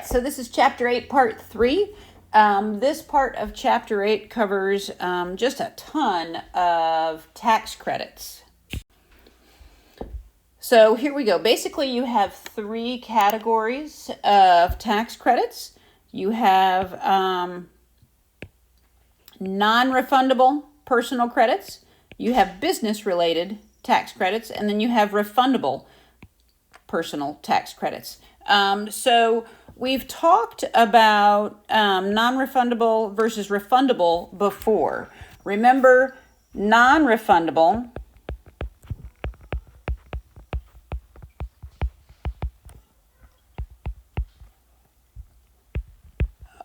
so this is Chapter 8, Part 3. This part of Chapter 8 covers just a ton of tax credits. So here we go. Basically, you have three categories of tax credits. You have non-refundable personal credits, you have business-related tax credits, and then you have refundable personal tax credits. So we've talked about non-refundable versus refundable before. Remember, non-refundable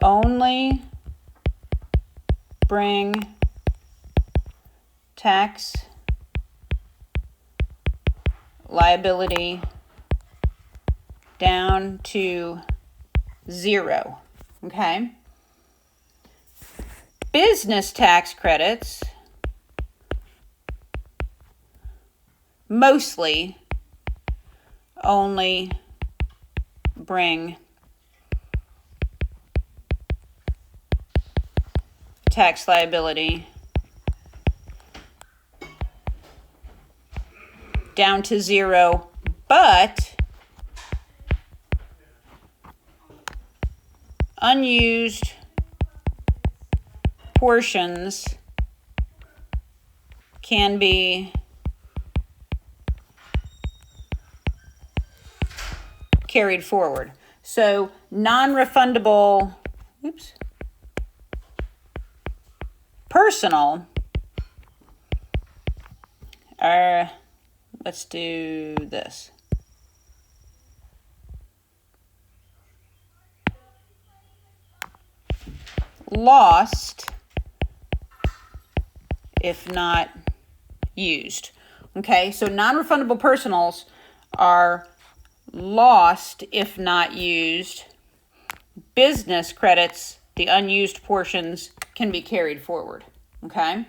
only bring tax liability down to 0, okay? Business tax credits mostly only bring tax liability down to 0, but unused portions can be carried forward. So non-refundable, personal, let's do this. Lost if not used. Okay, so non-refundable personals are lost if not used. Business credits, the unused portions, can be carried forward. Okay,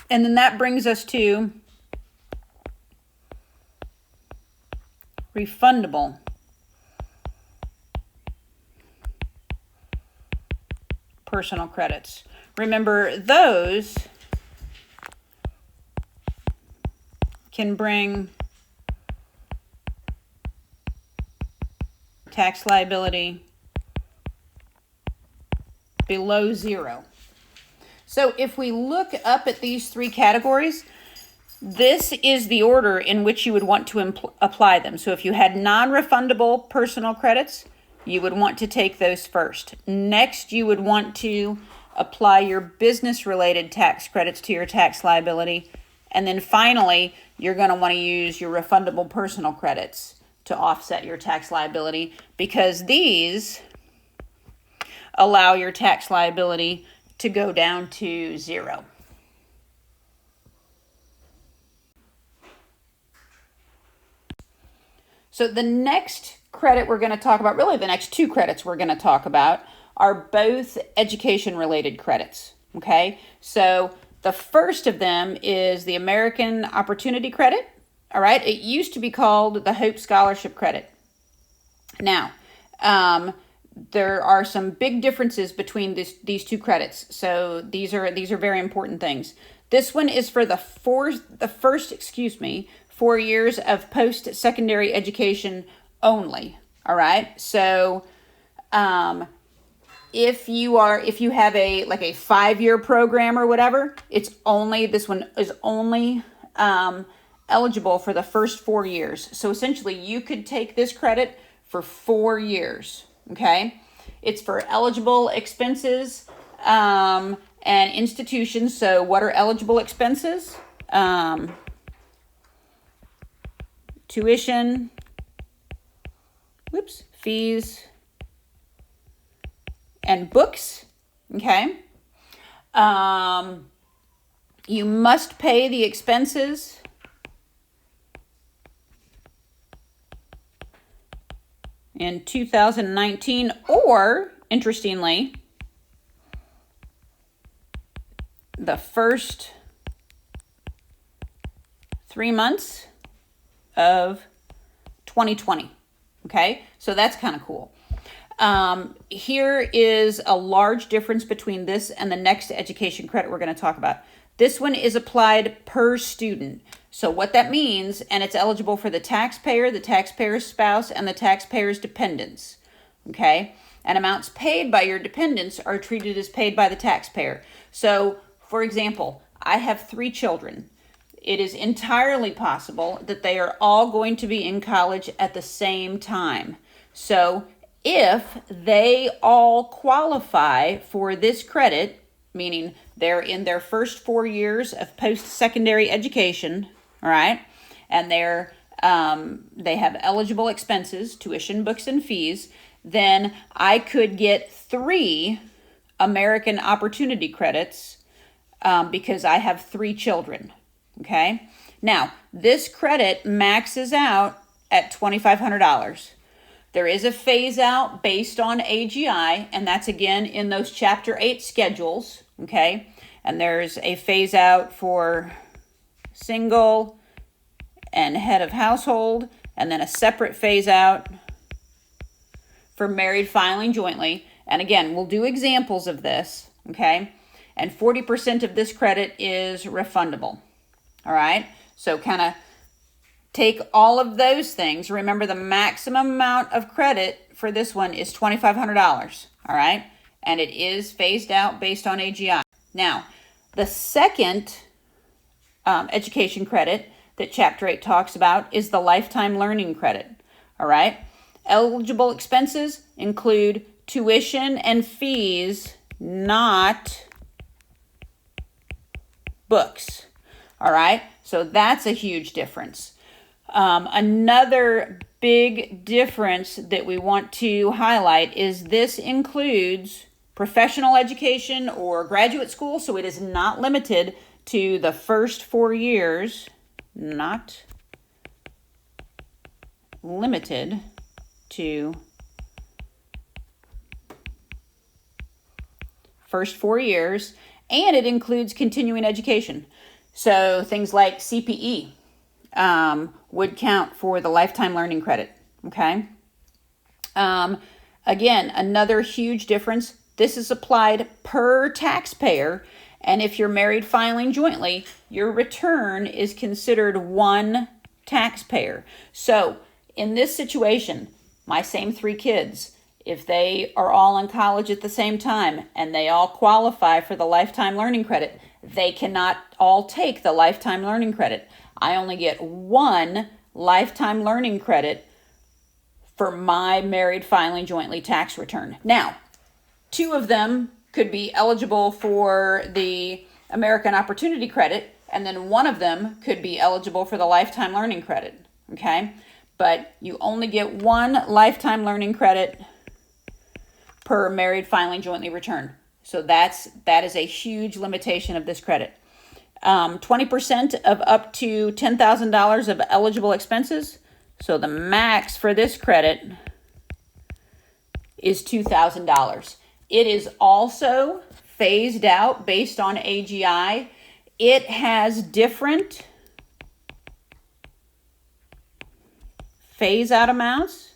and then that brings us to refundable personal credits. Remember, those can bring tax liability below 0. So if we look up at these three categories, this is the order in which you would want to apply them. So if you had non-refundable personal credits, you would want to take those first. Next, you would want to apply your business-related tax credits to your tax liability. And then finally, you're going to want to use your refundable personal credits to offset your tax liability, because these allow your tax liability to go down to 0. So the next credit we're going to talk about, really the next two credits we're going to talk about, are both education-related credits, okay? So the first of them is the American Opportunity Credit, all right? It used to be called the Hope Scholarship Credit. Now, there are some big differences between these two credits. So these are very important things. This one is for the first 4 years of post-secondary education only. All right. So, if you have a 5-year program or whatever, this one is only eligible for the first 4 years. So essentially, you could take this credit for 4 years. Okay. It's for eligible expenses and institutions. So what are eligible expenses? Tuition, fees, and books, okay? You must pay the expenses in 2019, or, interestingly, the first 3 months of 2020. Okay, so that's kind of cool. Here is a large difference between this and the next education credit we're going to talk about. This one is applied per student. So what that means, and it's eligible for the taxpayer's spouse, and the taxpayer's dependents. Okay? And amounts paid by your dependents are treated as paid by the taxpayer. So, for example, I have 3 children. It is entirely possible that they are all going to be in college at the same time. So, if they all qualify for this credit, meaning they're in their first 4 years of post-secondary education, all right, and they have eligible expenses, tuition, books, and fees, then I could get 3 American Opportunity credits because I have 3 children, okay? Now, this credit maxes out at $2,500. There is a phase out based on AGI, and that's again in those Chapter 8 schedules, okay? And there's a phase out for single and head of household, and then a separate phase out for married filing jointly. And again, we'll do examples of this, okay? And 40% of this credit is refundable, all right? So kind of take all of those things. Remember, the maximum amount of credit for this one is $2,500, all right? And it is phased out based on AGI. Now, the second education credit that Chapter 8 talks about is the lifetime learning credit, all right? Eligible expenses include tuition and fees, not books, all right? So that's a huge difference. Another big difference that we want to highlight is this includes professional education or graduate school, so it is not limited to the first 4 years, not limited to first 4 years, and it includes continuing education. So things like CPE would count for the lifetime learning credit, okay? Again, another huge difference. This is applied per taxpayer, and if you're married filing jointly, your return is considered one taxpayer. So in this situation, my same 3 kids, if they are all in college at the same time and they all qualify for the lifetime learning credit, they cannot all take the lifetime learning credit. I only get 1 lifetime learning credit for my married filing jointly tax return. Now, 2 of them could be eligible for the American Opportunity credit, and then 1 of them could be eligible for the lifetime learning credit, okay? But you only get 1 lifetime learning credit per married filing jointly return. So that is a huge limitation of this credit. 20% of up to $10,000 of eligible expenses. So the max for this credit is $2,000. It is also phased out based on AGI. It has different phase out amounts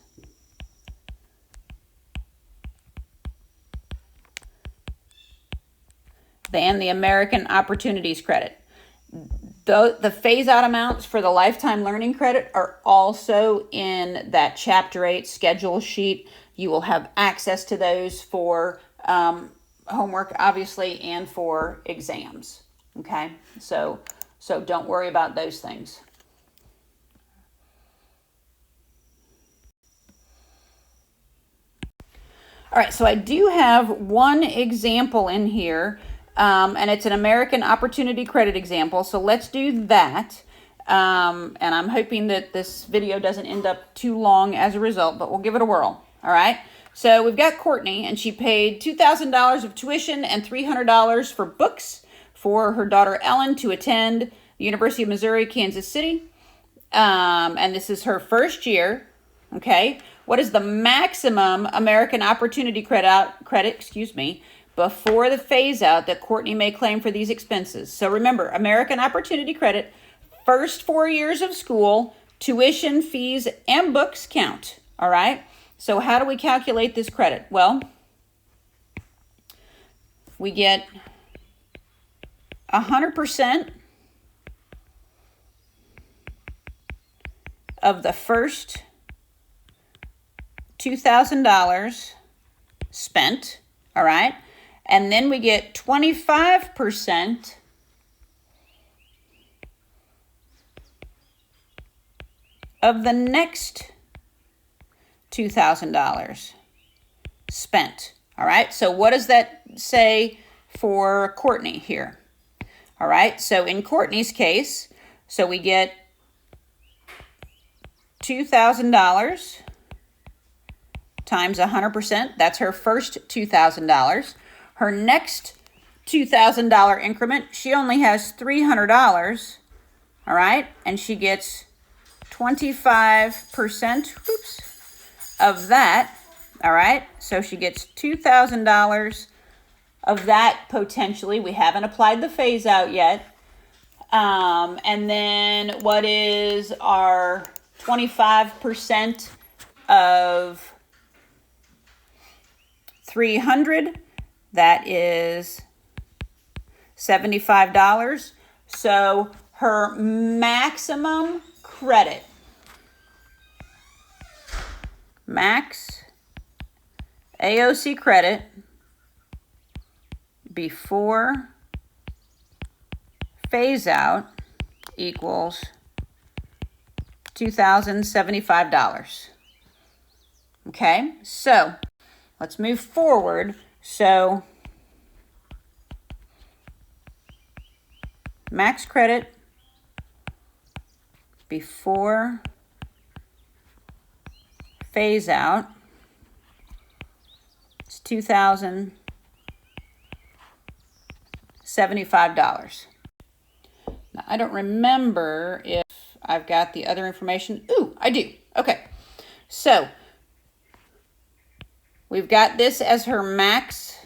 than the American Opportunities credit. The phase-out amounts for the lifetime learning credit are also in that Chapter 8 schedule sheet. You will have access to those for homework, obviously, and for exams, okay? So don't worry about those things. All right, so I do have one example in here, and it's an American Opportunity credit example. So let's do that. And I'm hoping that this video doesn't end up too long as a result, but we'll give it a whirl. All right. So we've got Courtney, and she paid $2,000 of tuition and $300 for books for her daughter Ellen to attend the University of Missouri, Kansas City. And this is her first year. Okay. What is the maximum American Opportunity credit, before the phase out that Courtney may claim for these expenses? So remember, American Opportunity credit, first 4 years of school, tuition, fees, and books count. All right. So how do we calculate this credit? Well, we get 100% of the first $2,000 spent, all right? And then we get 25% of the next $2,000 spent, all right? So what does that say for Courtney here? All right, so in Courtney's case, so we get $2,000 times 100%. That's her first $2,000. Her next $2,000 increment, she only has $300, all right? And she gets 25% of that, all right? So she gets $2,000 of that potentially. We haven't applied the phase out yet. And then what is our 25% of 300? That is $75. So her maximum credit, max AOC credit before phase out equals $2,075. Okay, so let's move forward. So max credit before phase out is $2,075. Now, I don't remember if I've got the other information. Ooh, I do. Okay, so we've got this as her max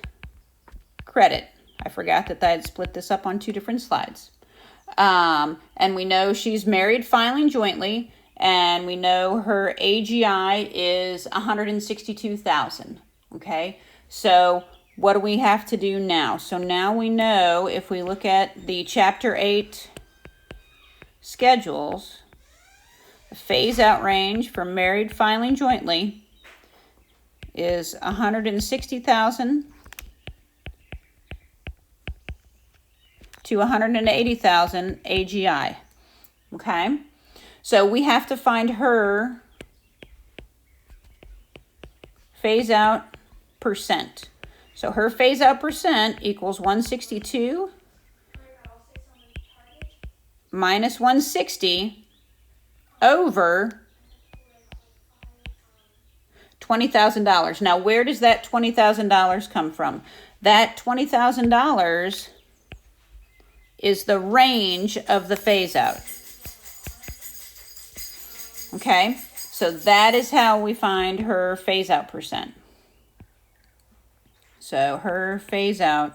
credit. I forgot that I had split this up on two different slides. And we know she's married filing jointly, and we know her AGI is $162,000. Okay, so what do we have to do now? So now we know, if we look at the Chapter 8 schedules, the phase out range for married filing jointly is $160,000 to $180,000 AGI. Okay, so we have to find her phase out percent. So her phase out percent equals 162 minus 160 over $20,000. Now, where does that $20,000 come from? That $20,000 is the range of the phase out. Okay, so that is how we find her phase out percent. So her phase out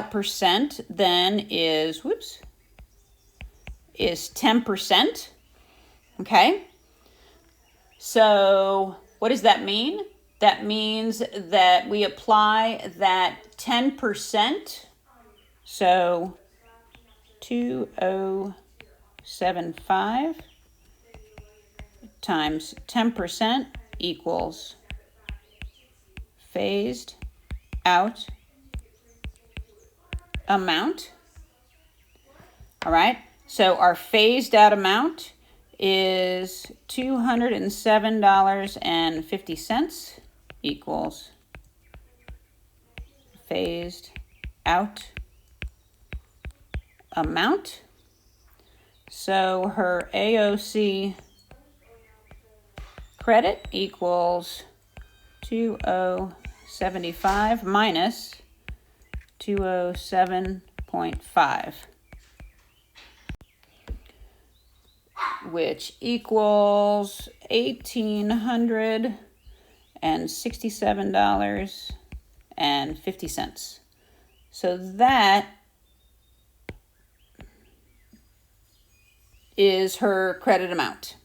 percent then is, is 10%. Okay, so what does that mean? That means that we apply that 10%, so 2075 times 10% equals phased out amount. All right, so our phased out amount is $207.50 equals phased out amount. So her AOC credit equals 2075 minus 207.5, which equals $1,867.50. So that is her credit amount.